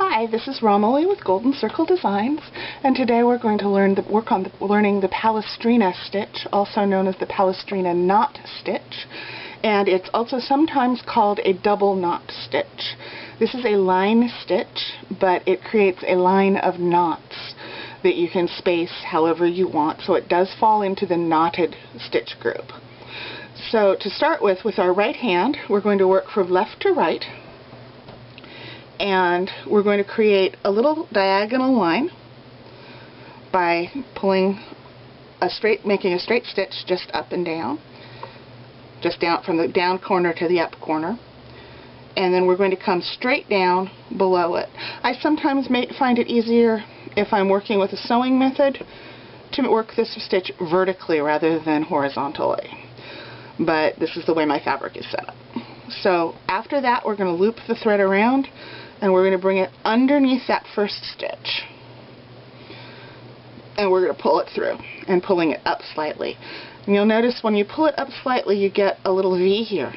Hi, this is Romilly with Golden Circle Designs, and today we're going to work on learning the Palestrina stitch, also known as the Palestrina Knot Stitch, and it's also sometimes called a double knot stitch. This is a line stitch, but it creates a line of knots that you can space however you want, so it does fall into the knotted stitch group. So to start with our right hand, we're going to work from left to right, and we're going to create a little diagonal line by making a straight stitch just up and down, just down from the down corner to the up corner, and then we're going to come straight down below it. I sometimes find it easier if I'm working with a sewing method to work this stitch vertically rather than horizontally, but this is the way my fabric is set up. So after that, we're going to loop the thread around, and we're going to bring it underneath that first stitch, and we're going to pull it through, and pulling it up slightly. And you'll notice when you pull it up slightly, you get a little V here.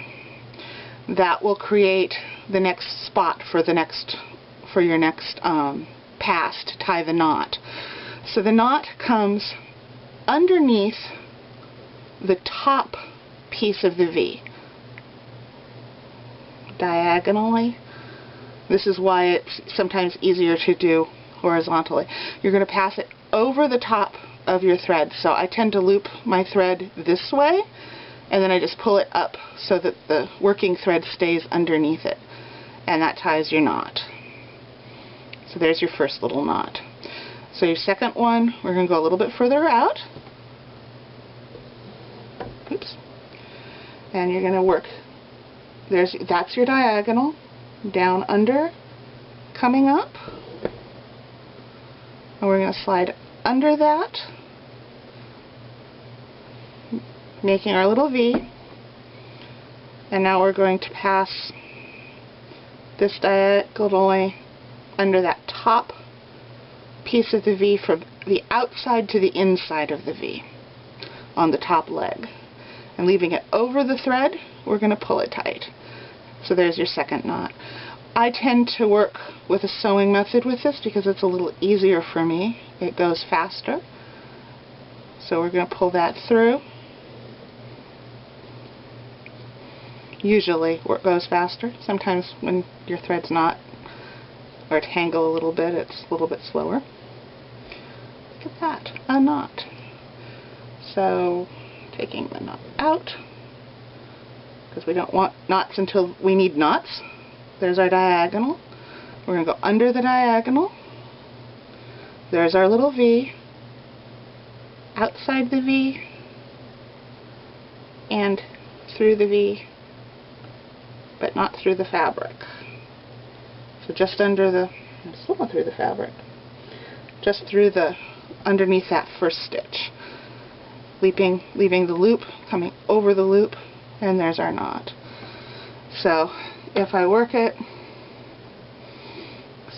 That will create the next spot for your next pass to tie the knot. So the knot comes underneath the top piece of the V, diagonally. This is why it's sometimes easier to do horizontally. You're going to pass it over the top of your thread. So I tend to loop my thread this way, and then I just pull it up so that the working thread stays underneath it, and that ties your knot. So there's your first little knot. So your second one, we're going to go a little bit further out. Oops. And you're going to work. That's your diagonal. Down under, coming up, and we're going to slide under that, making our little V, and now we're going to pass this diagonally under that top piece of the V from the outside to the inside of the V on the top leg, and leaving it over the thread, we're going to pull it tight. So there's your second knot. I tend to work with a sewing method with this because it's a little easier for me. It goes faster. So we're going to pull that through. Usually it goes faster. Sometimes when your thread's not, or tangle a little bit, it's a little bit slower. Look at that, a knot. So taking the knot out, because we don't want knots until we need knots. There's our diagonal. We're going to go under the diagonal. There's our little V. Outside the V. And through the V, but not through the fabric. So just under the, still not through the fabric, just through the, underneath that first stitch. Leaving the loop, coming over the loop, and there's our knot. So if I work it,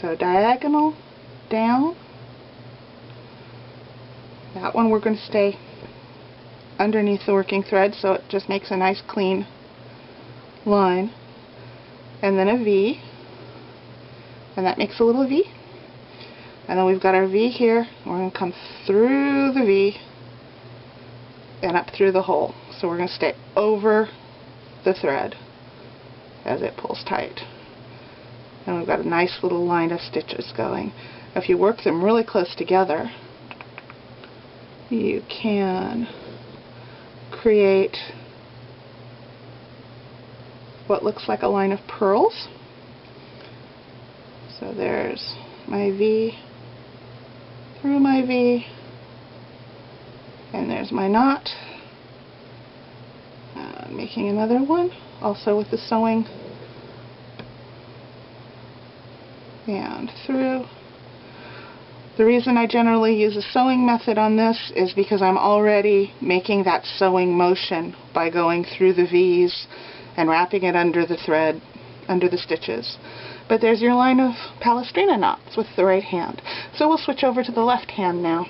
so diagonal, down, that one we're going to stay underneath the working thread, so it just makes a nice clean line, and then a V, and that makes a little V, and then we've got our V here. We're going to come through the V and up through the hole, so we're going to stay over the thread as it pulls tight, and we've got a nice little line of stitches going. If you work them really close together, you can create what looks like a line of pearls. So there's my V, through my V, and there's my knot. Making another one, also with the sewing, and through. The reason I generally use a sewing method on this is because I'm already making that sewing motion by going through the V's and wrapping it under the thread, under the stitches. But there's your line of Palestrina knots with the right hand. So we'll switch over to the left hand now.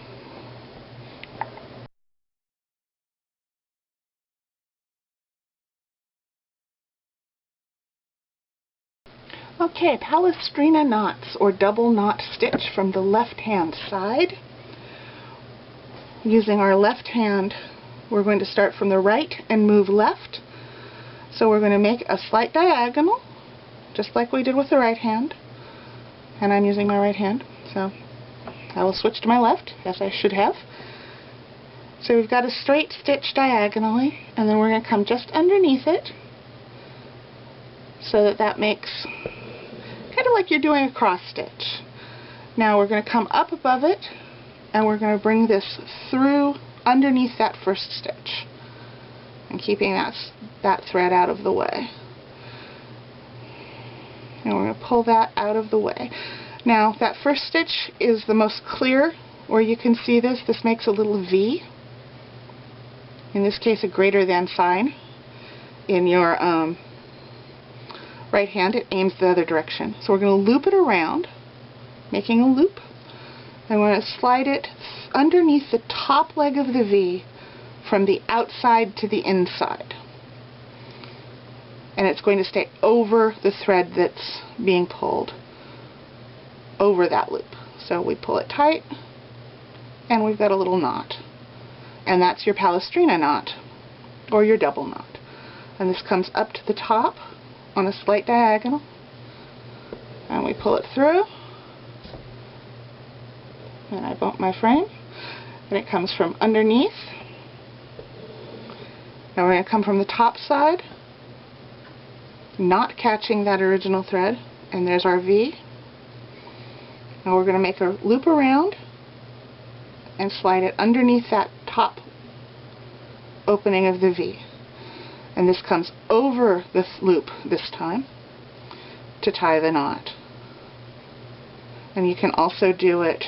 Okay, Palestrina knots, or double knot stitch from the left-hand side. Using our left hand, we're going to start from the right and move left. So we're going to make a slight diagonal, just like we did with the right hand. And I'm using my right hand, so I will switch to my left, as I should have. So we've got a straight stitch diagonally, and then we're going to come just underneath it, so that makes kind of like you're doing a cross stitch. Now we're going to come up above it, and we're going to bring this through underneath that first stitch, and keeping that thread out of the way. And we're going to pull that out of the way. Now that first stitch is the most clear, where you can see this. This makes a little V. In this case, a greater than sign. In your right hand, it aims the other direction. So we're going to loop it around, making a loop. And we're going to slide it underneath the top leg of the V from the outside to the inside. And it's going to stay over the thread that's being pulled, over that loop. So we pull it tight, and we've got a little knot. And that's your Palestrina knot, or your double knot. And this comes up to the top on a slight diagonal, and we pull it through, and I bump my frame, and it comes from underneath. Now we're going to come from the top side, not catching that original thread, and there's our V. Now we're going to make a loop around and slide it underneath that top opening of the V. And this comes over this loop this time to tie the knot. And you can also do it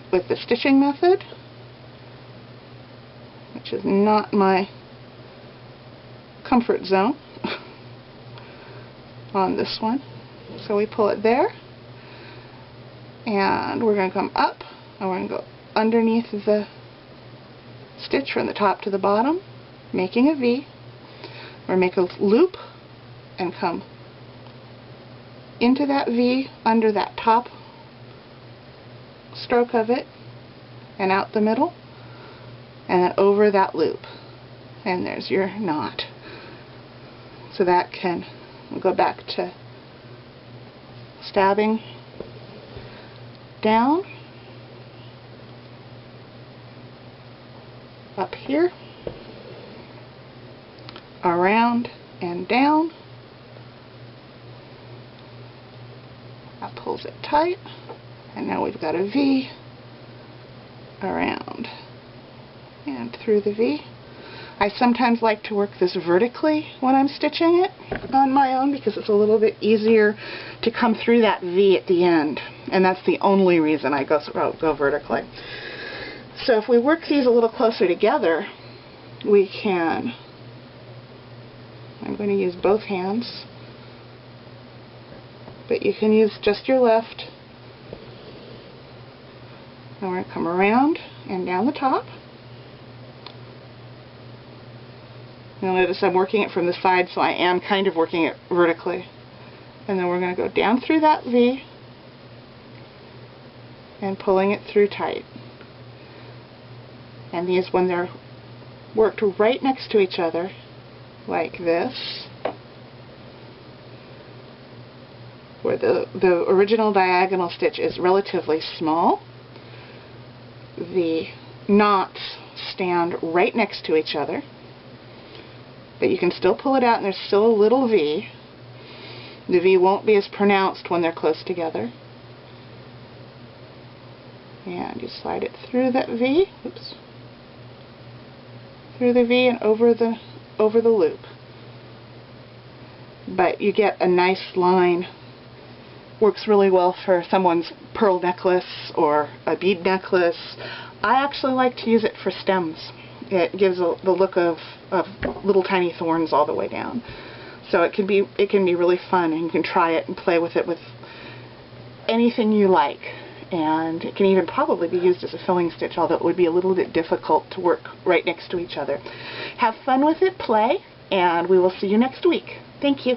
with the stitching method, which is not my comfort zone on this one. So we pull it there, and we're going to come up, and we're going to go underneath the stitch from the top to the bottom, making a V. We're going to make a loop and come into that V under that top stroke of it and out the middle, and then over that loop, and there's your knot. So that can, we'll go back to stabbing down, up here, around and down. That pulls it tight, and now we've got a V around and through the V. I sometimes like to work this vertically when I'm stitching it on my own, because it's a little bit easier to come through that V at the end, and that's the only reason I go vertically. So if we work these a little closer together, we can, I'm going to use both hands, but you can use just your left. Now we're going to come around and down the top. You'll notice I'm working it from the side, so I am kind of working it vertically. And then we're going to go down through that V and pulling it through tight. And these, when they're worked right next to each other, like this, where the original diagonal stitch is relatively small, the knots stand right next to each other, but you can still pull it out, and there's still a little V. The V won't be as pronounced when they're close together. And you slide it through that V, oops, through the V and over the loop. But you get a nice line. Works really well for someone's pearl necklace or a bead necklace. I actually like to use it for stems. It gives the look of little tiny thorns all the way down. So it can be really fun, and you can try it and play with it with anything you like. And it can even probably be used as a filling stitch, although it would be a little bit difficult to work right next to each other. Have fun with it, play, and we will see you next week. Thank you.